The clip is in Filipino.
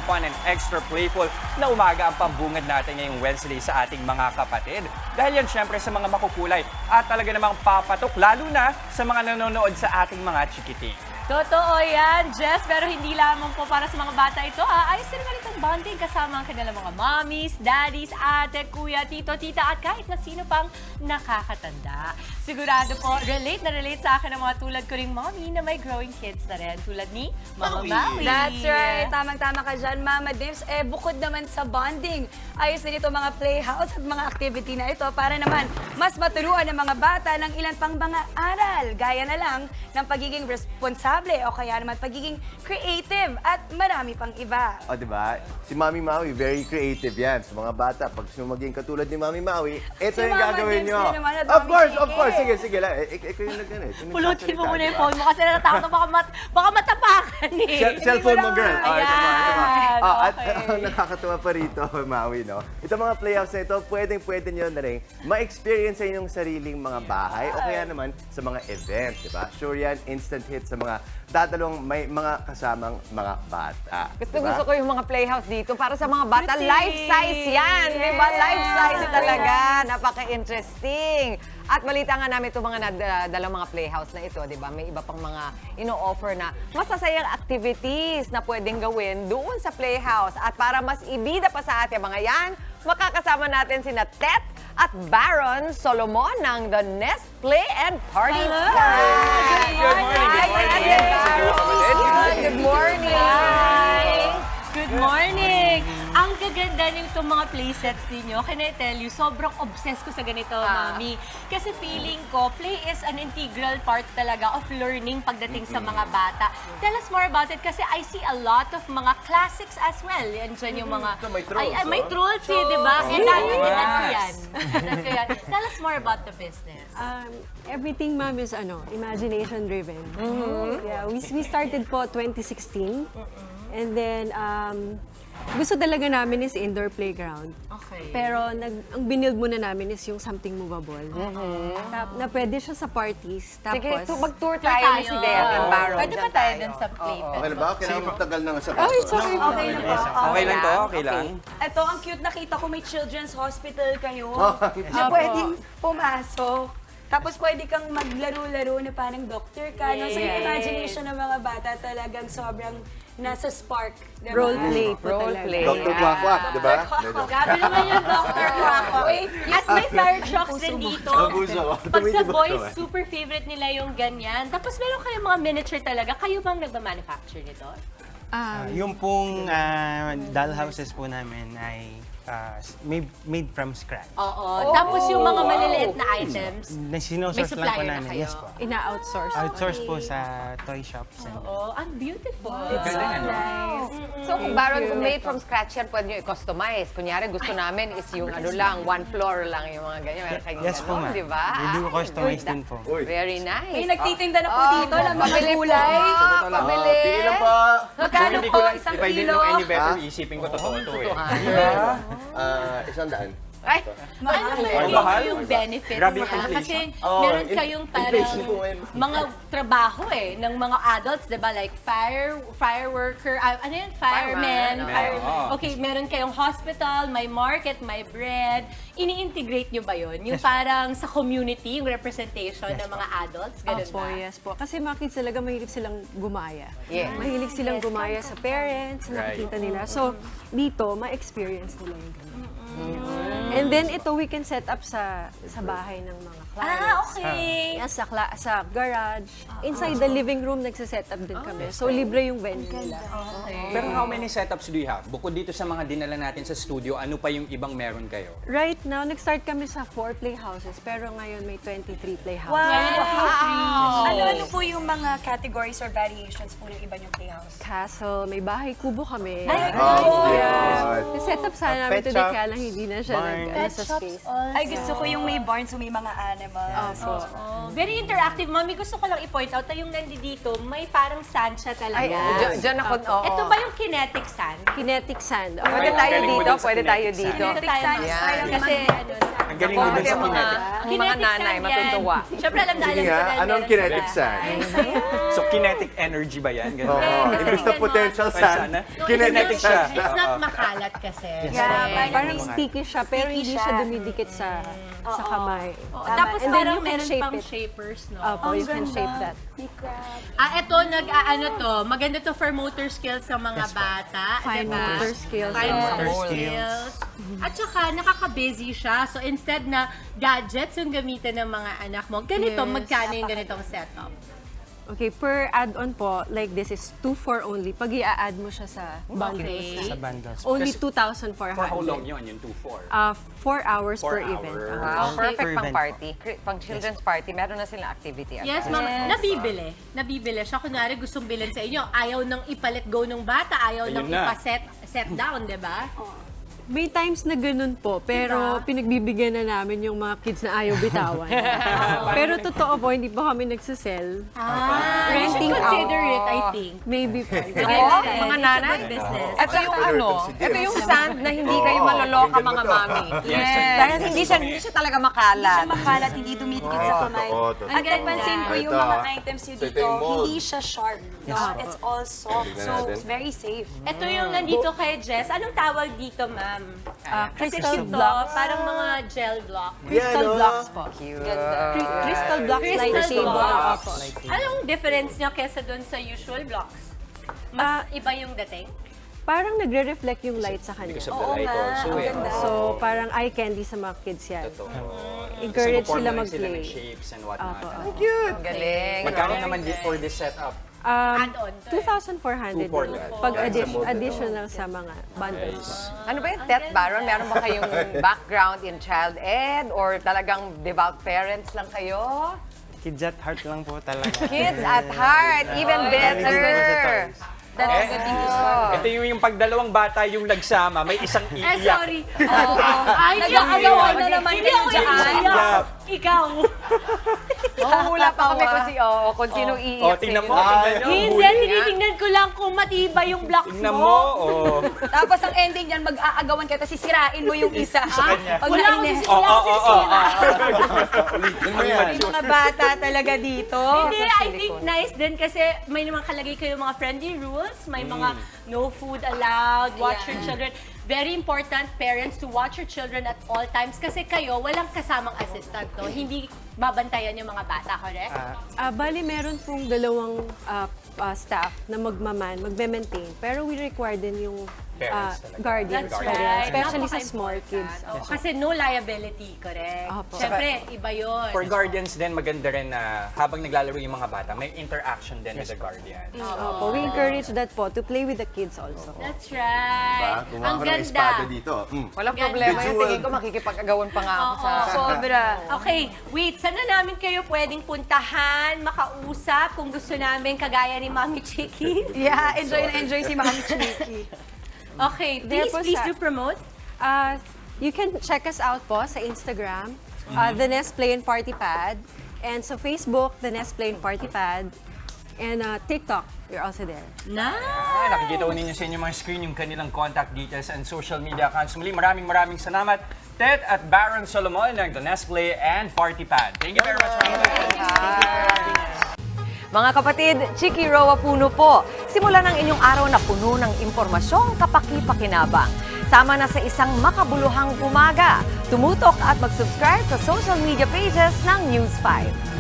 fun and extra playful na umaga ang pambungad natin ngayong Wednesday sa ating mga kapatid. Dahil yan syempre sa mga makukulay at talaga namang papatok, lalo na sa mga nanonood sa ating mga chikiting. Totoo yan, Jess. Pero hindi lamang po para sa mga bata ito. Ayos din naman itong bonding kasama ang kanilang mga mommies, daddies, ate, kuya, tito, tita, at kahit na sino pang nakakatanda. Sigurado po, relate na relate sa akin ang mga tulad ko ring mommy na may growing kids na rin. Tulad ni Mama Maui. That's right. Tamang-tama ka dyan, Mama Dims. Bukod naman sa bonding, ayos din ito mga playhouse at mga activity na ito para naman mas maturuan ng mga bata ng ilan pang mga aral. Gaya na lang ng pagiging responsable o kaya naman pagiging creative at marami pang iba. O, diba? Si Mami Maui, very creative yan. Sa mga bata, pag gusto maging katulad ni Mami Maui, ito Si yung Mama gagawin Dims nyo. na naman, Of course, Dominic. of course. Sige, sige lang. Ikaw yung nag-ganit. Pulutin mo muna yung phone mo kasi natatakot na baka matapakan eh. Cellphone mo, girl. Oh, ito mo, ito mo. Ayan, At okay. ang nakakatuwa pa rito, Maui, no? Ito mga playhouse na ito, pwede nyo na rin ma-experience sa inyong sariling mga bahay o kaya naman sa mga event, di ba? Sure yan, instant hit sa mga dadalong may mga kasamang mga bata. Gusto ko yung mga playhouse dito para sa mga bata. Pretty. Life size yan, di ba? Life size Yes. talaga. Napaka-interesting. At balita nga namin itong mga dalang mga playhouse na ito, di ba? May iba pang mga ino-offer na masasayang activities na pwedeng gawin doon sa playhouse. At para mas ibida pa sa ating mga yan, makakasama natin sina Tet at Baron Solomon ng The Nest Play and Party Club. Good morning. Good morning. Hi! Good morning! Ang gaganda nitong mga playsets ninyo. Can I tell you, sobrang obsessed ko sa ganito, Mami. Kasi feeling ko, play is an integral part talaga of learning pagdating sa mga bata. Tell us more about it kasi I see a lot of mga classics as well. Yan dyan yung mga... Ito, may trolls, May oh. trolls eh, di ba? Edad ko yan. Edad ko yan. Tell us more about the business. Everything, ma'am, is imagination driven. Yeah, we started po 2016. And then, gusto talaga namin is indoor playground. Okay. Pero ang binild muna namin is yung something movable. Na pwede siya sa parties. Tapos, Sige, mag-tour tayo ni si Del and Baron. Pwede pa tayo dun sa play. Okay na ba? Kailangan magtagal na nga sa Ay, sorry. Okay na po. Okay lang to? Okay lang? Ito, ang cute nakita ko may children's hospital kayo. Okay. Na pwedeng pumasok. Tapos pwede kang maglaro-laro na parang doctor ka. No? So yung imagination ng mga bata talagang sobrang nasa spark. Diba? role play po Role talaga. play. Dr. Quack, di ba? Grabe naman yung Dr. Quacko. At may fire trucks din dito. Abuso. Pag sa Tumitibok boys, naman. super favorite nila yung ganyan. Tapos meron kayong mga miniature talaga. Kayo bang nagmamanufacture nito? Yung pong dollhouses po namin ay made from scratch. Oo. Tapos yung mga maliliit na items, Na may sinosource lang po supplier na namin. kayo. Yes po. Ina-outsource. Outsource po sa toy shops. And Oo, ang beautiful. So, kung Baron, kung made from scratch yan, pwede nyo i-customize. Kunyari, gusto namin is yung ano lang, one floor lang yung mga ganyan. Meron kayong yes po, ganun, ma'am. di ba? We do Ay, customize good. din po. Very nice. May nagtitinda na po dito ng mga Pabili po. gulay. Pabili. Pigilan pa. Magkano Hindi po ko lang, isang if I didn't kilo? know any better, isipin ko totoo to eh. 100. Ay, Ano Mahal. ba yung benefits Grabe yung niya? Kasi inflation. meron kayong parang inflation po ngayon. mga trabaho ng mga adults, di ba? Like fire worker, ano yun? Fireman. Fireman. Okay, meron kayong hospital, may market, may bread. Ini-integrate nyo ba yun? Yung parang sa community, yung representation ng mga adults? Ganun Opo, ba? yes po. Kasi mga kids talaga mahilig silang gumaya. Yes. Mahilig silang gumaya sa parents, sa nakikita nila. So, dito, ma-experience nila yung ganun. And then, ito we can set up sa bahay ng mga clients. Okay. Yan, sa garage. Inside the living room, nagsa-set up din kami. So, libre yung venue nila. Pero how many setups do you have? Bukod dito sa mga dinala natin sa studio, ano pa yung ibang meron kayo? Right now, nag-start kami sa 4 playhouses, pero ngayon may 23 playhouses. Ano po yung mga categories or variations po ng iba yung playhouse? Castle, may bahay kubo kami. Oh, Yeah. Set up sana namin Pet today, shop, kaya lang hindi na siya barn. sa space. Ay, gusto ko yung may barn so may mga animals. Opo. Very interactive. Mami, gusto ko lang i-point out na yung nandito, may parang sand siya talaga. Ay, dyan ako, oo. Ito ba yung kinetic sand? Kinetic sand. Pwede Ang tayo galing mo dito, dun sa pwede tayo kinetic dito. Kinetic sand is Yan. parang Kasi ano, Ang galing mo Oo, dun kasi sa ang mga, kinetic. ang mga kinetic nanay, sand yan. matutuwa. Siyempre, alam na Sige alam ko nga, dahil anong meron kinetic sila. sand? So, kinetic energy ba yan? Ganun. Oo, imbis na potential sand, Sana. kinetic siya. sand. It's not makalat kasi. Yeah, Parang sticky siya, pero hindi siya dumidikit sa kamay. Oo, tapos And then parang you can meron shape pang it. shapers, no? Opo, you can shape that. Ito, ano to, maganda to for motor skills sa mga bata. Fine diba? motor skills. Fine Yes. motor skills. At saka, nakaka-busy siya. So, instead na gadgets yung gamitin ng mga anak mo, ganito, Yes. magkano yung ganitong setup? Okay, per add-on po, like this is 2 for only. Pag i-add mo siya sa bundles, Okay. Sa bundles. only For how long 2,400. yun? Yung 2-4? 4 hours 4 per event. hours. Wow, perfect Per pang event party. Pang children's party, meron na silang activity. Yes, ma'am. Nabibili. Nabibili siya. Kunwari, gustong bilhin sa inyo. Ayaw nang ipalit go ng bata. Ayaw Ayun nang na. set down, di ba? May times na ganun po, pero pinagbibigyan na namin yung mga kids na ayaw bitawan. Pero totoo po, hindi pa kami nagsasell. You should Renting consider out. it, I think. Maybe po. Oo, mga nanay. It's a good business. Ito yung ano, ito yung sand na hindi kayo maloloka mga mami. Yes. Dahil hindi siya talaga makalat. makalat, hindi dumidikit sa kamay. totoo. At napansin ko yung Ito, mga ah. items nyo So, ito dito, yung mold. hindi siya sharp. No? It's all soft. Tignan So, natin. it's very safe. Ito yung nandito kay Jess. Anong tawag dito, ma'am? Kasi Crystal ito, blocks. parang mga gel block. Crystal Yan, blocks po. Cute. Crystal blocks Crystal lightsaber. blocks. Opo. Anong difference niya kesa doon sa usual blocks? Mas iba yung dating? Parang nagre-reflect yung light sa kanya. Because of the light also eh. So, parang eye candy sa mga kids yan. Totoo. Encourage So, sila perform lang sila ng mag-play. shapes and whatnot. Opo. Ang galing. Magkano naman for this setup? Add-on to eh. 2,400 2,400. pag Yeah, sa additional sa mga bundles. Ano ba yung Tet Baron? Meron ba kayong background in child ed or talagang devout parents lang kayo? Kids at heart lang po talaga. Kids at heart, even better. That's a good thing to start. Ito yung pagdalawang bata yung nagsama, may isang iiyak. Sorry. Ay, hindi ako Nag-agawan na naman Hindi kayo ako dyan. iiyak. Ikaw. Hula pa kami kung sinong iiyak Oh, tingnan mo. sa inyo. tingnan nyo, Hindi, huli. tinitingnan ko lang kung matibay yung blocks Tingnan mo. mo. Oh. Tapos ang ending niyan, mag-aagawan kayo, tapos sisirain mo yung isa. Pag Wala akong nainis. sisira ako sisira. May mga bata talaga dito. Hindi, I think nice din kasi may naman kalagay kayo mga friendly rules, may mga no food allowed, watch your children. Very important, parents, to watch your children at all times kasi kayo, walang kasamang assistant, no? Hindi babantayan yung mga bata, correct? Bali, meron pong dalawang staff na magme-maintain. Pero we require din yung Parents talaga. guardians. That's parents, right. especially sa Napaka-important. small kids. Oo, kasi no liability, correct? Opo. Siyempre, iba yun. For guardians din, maganda rin na habang naglalaro yung mga bata, may interaction din with the guardian. Opo, we encourage that po to play with the kids also. That's right. Kumuha Ang ko ng espada ganda. dito. Walang problema yun. Tingin ko makikipag-agawan pa nga ako sa... Sobra. Okay, wait. Saan na namin kayo pwedeng puntahan, makausap, kung gusto namin kagaya ni Mami Chiki? Yeah, enjoy na enjoy si Mami Chiki. Okay, There please, po please sa- do promote. You can check us out po sa Instagram, The Nest Play and Party Pad. And sa Facebook, The Nest Play and Party Pad. And TikTok, you're also there. Nice! Ah, nakikita ko ninyo sa inyong mga screen yung kanilang contact details and social media accounts. Muli, maraming salamat, Ted at Baron Solomon ng The Nest Play and Party Pad. Thank you very much, Mga kapatid, Chiki Roa Puno po. Simulan ang inyong araw na puno ng impormasyong kapaki-pakinabang. Sama na sa isang makabuluhang umaga. Tumutok at mag-subscribe sa social media pages ng News 5.